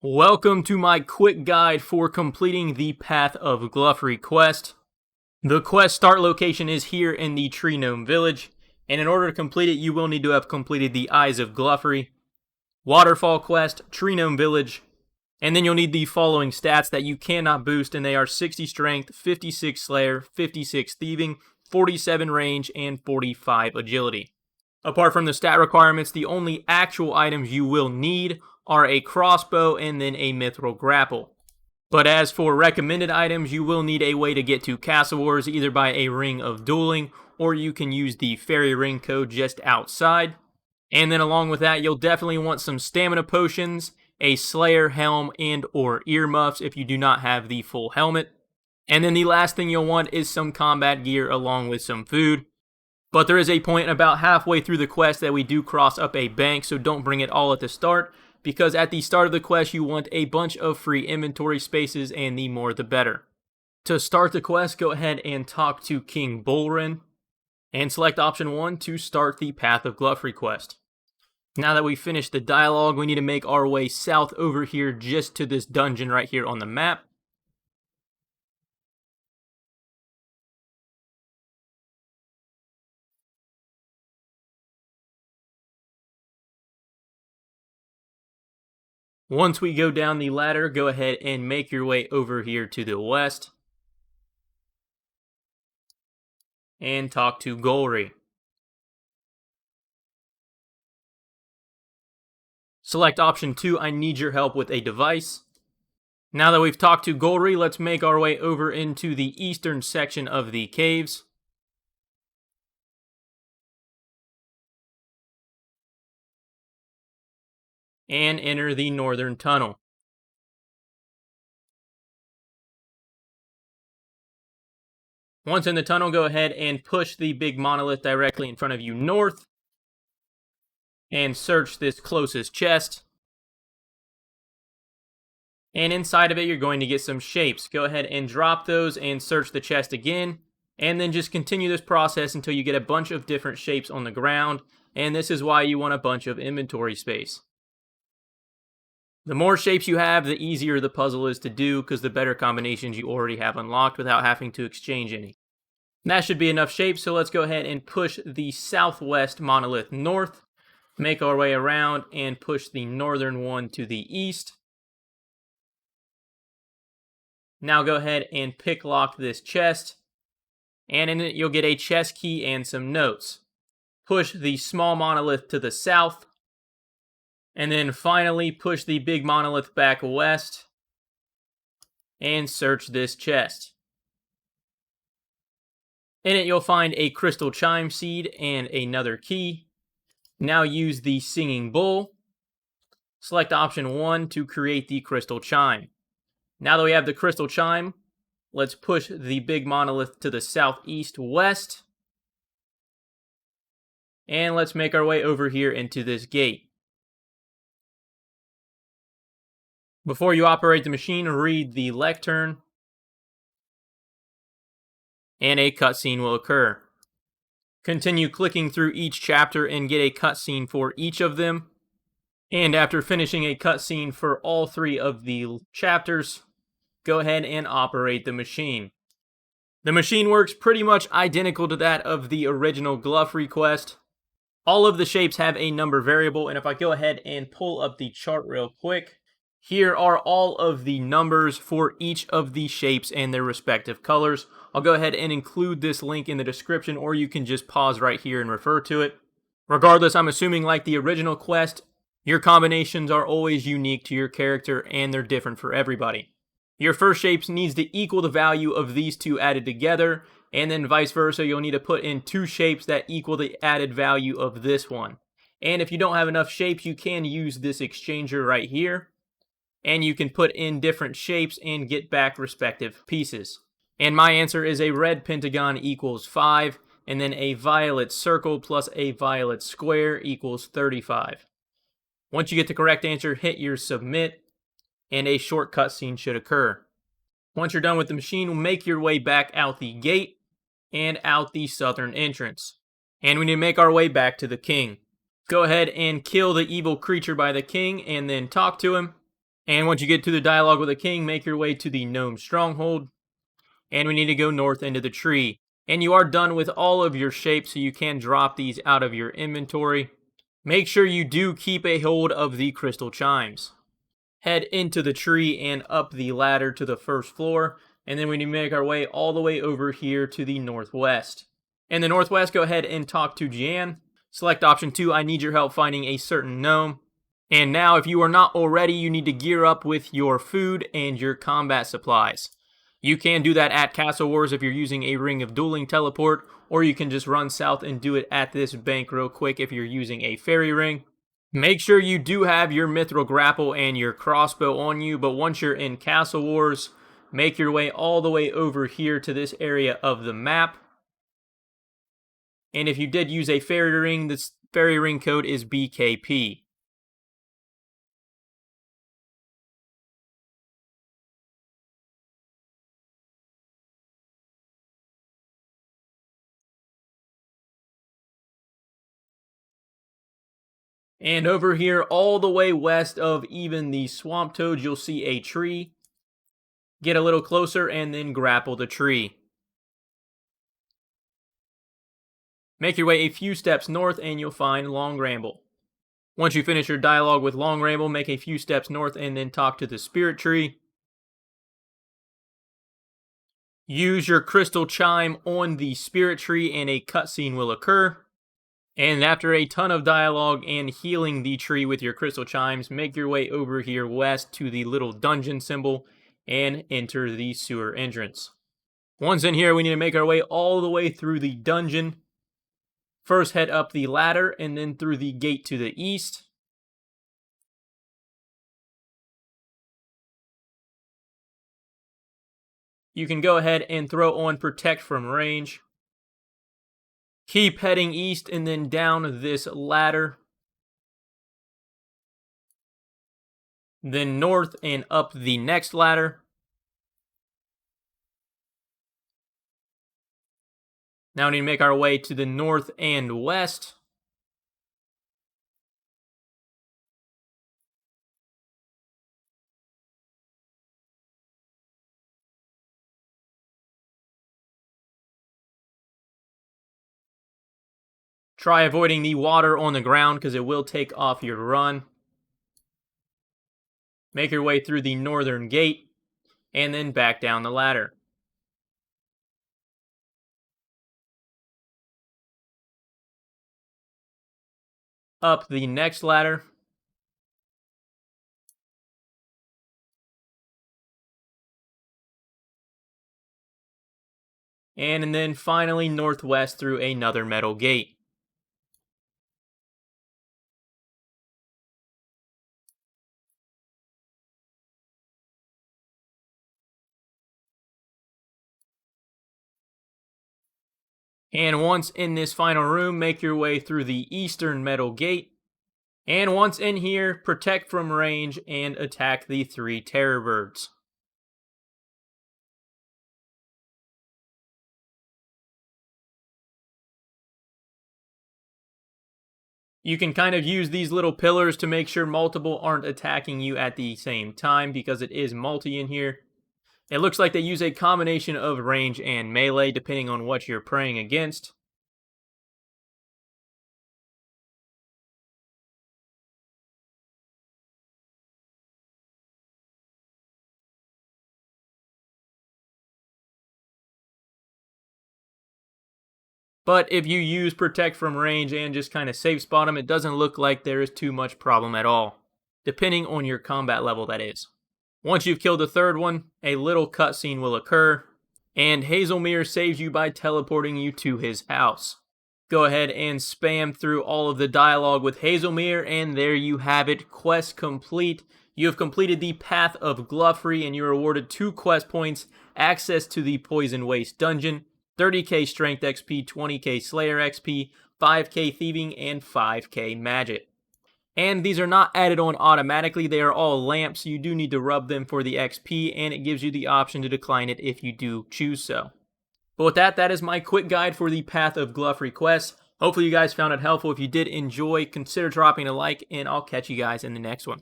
Welcome to my quick guide for completing the Path of Glouphrie quest. The quest start location is here in the Tree Gnome Village, and in order to complete it, you will need to have completed the Eyes of Glouphrie, Waterfall quest, Tree Gnome Village, and then you'll need the following stats that you cannot boost, and they are 60 Strength, 56 Slayer, 56 Thieving, 47 Range, and 45 Agility. Apart from the stat requirements, the only actual items you will need are a crossbow and then a mithril grapple. But as for recommended items, you will need a way to get to Castle Wars either by a Ring of Dueling, or you can use the Fairy Ring code just outside. And then along with that, you'll definitely want some stamina potions, a Slayer helm, and or earmuffs if you do not have the full helmet. And then the last thing you'll want is some combat gear along with some food. But there is a point about halfway through the quest that we do cross up a bank, so don't bring it all at the start, because at the start of the quest you want a bunch of free inventory spaces, and the more the better. To start the quest, go ahead and talk to King Bullrin, and select option 1 to start the Path of Glouphrie quest. Now that we've finished the dialogue, we need to make our way south over here just to this dungeon right here on the map. Once we go down the ladder, go ahead and make your way over here to the west. And talk to Glouphrie. Select option 2, I need your help with a device. Now that we've talked to Glouphrie, let's make our way over into the eastern section of the caves. And enter the northern tunnel. Once in the tunnel, go ahead and push the big monolith directly in front of you north, and search this closest chest. And inside of it, you're going to get some shapes. Go ahead and drop those and search the chest again, and then just continue this process until you get a bunch of different shapes on the ground, and this is why you want a bunch of inventory space. The more shapes you have, the easier the puzzle is to do, because the better combinations you already have unlocked without having to exchange any. That should be enough shapes, so let's go ahead and push the southwest monolith north, make our way around, and push the northern one to the east. Now go ahead and pick lock this chest, and in it you'll get a chest key and some notes. Push the small monolith to the south, and then finally push the big monolith back west, and search this chest. In it you'll find a crystal chime seed and another key. Now use the singing bull. Select option 1 to create the crystal chime. Now that we have the crystal chime, let's push the big monolith to the southeast west. And let's make our way over here into this gate. Before you operate the machine, read the lectern, and a cutscene will occur. Continue clicking through each chapter and get a cutscene for each of them. And after finishing a cutscene for all 3 of the chapters, go ahead and operate the machine. The machine works pretty much identical to that of the original Glouphrie quest. All of the shapes have a number variable, and if I go ahead and pull up the chart real quick, here are all of the numbers for each of the shapes and their respective colors. I'll go ahead and include this link in the description, or you can just pause right here and refer to it. Regardless, I'm assuming like the original quest, your combinations are always unique to your character and they're different for everybody. Your first shapes needs to equal the value of these 2 added together, and then vice versa, you'll need to put in 2 shapes that equal the added value of this one. And if you don't have enough shapes, you can use this exchanger right here, and you can put in different shapes and get back respective pieces. And my answer is a red pentagon equals 5, and then a violet circle plus a violet square equals 35. Once you get the correct answer, hit your submit, and a short cutscene should occur. Once you're done with the machine, make your way back out the gate and out the southern entrance. And we need to make our way back to the king. Go ahead and kill the evil creature by the king and then talk to him. And once you get to the dialogue with the king, make your way to the Gnome Stronghold. And we need to go north into the tree. And you are done with all of your shapes, so you can drop these out of your inventory. Make sure you do keep a hold of the crystal chimes. Head into the tree and up the ladder to the first floor, and then we need to make our way all the way over here to the northwest. In the northwest, go ahead and talk to Jan. Select option 2, I need your help finding a certain gnome. And now, if you are not already, you need to gear up with your food and your combat supplies. You can do that at Castle Wars if you're using a Ring of Dueling teleport, or you can just run south and do it at this bank real quick if you're using a fairy ring. Make sure you do have your mithril grapple and your crossbow on you, but once you're in Castle Wars, make your way all the way over here to this area of the map. And if you did use a fairy ring, this fairy ring code is BKP. And over here, all the way west of even the swamp toads, you'll see a tree. Get a little closer and then grapple the tree. Make your way a few steps north and you'll find Long Ramble. Once you finish your dialogue with Long Ramble, make a few steps north and then talk to the spirit tree. Use your crystal chime on the spirit tree and a cutscene will occur. And after a ton of dialogue and healing the tree with your crystal chimes, make your way over here west to the little dungeon symbol and enter the sewer entrance. Once in here, we need to make our way all the way through the dungeon. First, head up the ladder and then through the gate to the east. You can go ahead and throw on Protect from Range. Keep heading east and then down this ladder. Then north and up the next ladder. Now we need to make our way to the north and west. Try avoiding the water on the ground because it will take off your run. Make your way through the northern gate and then back down the ladder. Up the next ladder. And then finally northwest through another metal gate. And once in this final room, make your way through the eastern metal gate. And once in here, protect from range and attack the 3 terror birds. You can kind of use these little pillars to make sure multiple aren't attacking you at the same time because it is multi in here. It looks like they use a combination of range and melee depending on what you're praying against. But if you use Protect from Range and just kind of safe spot them, it doesn't look like there is too much problem at all. Depending on your combat level, that is. Once you've killed the third one, a little cutscene will occur, and Hazelmere saves you by teleporting you to his house. Go ahead and spam through all of the dialogue with Hazelmere, and there you have it, quest complete. You have completed the Path of Glouphrie, and you are awarded 2 quest points, access to the Poison Waste dungeon, 30k Strength XP, 20k Slayer XP, 5k Thieving, and 5k Magic. And these are not added on automatically, they are all lamps, so you do need to rub them for the XP, and it gives you the option to decline it if you do choose so. But with that, that is my quick guide for the Path of Glouphrie quest. Hopefully you guys found it helpful. If you did enjoy, consider dropping a like, and I'll catch you guys in the next one.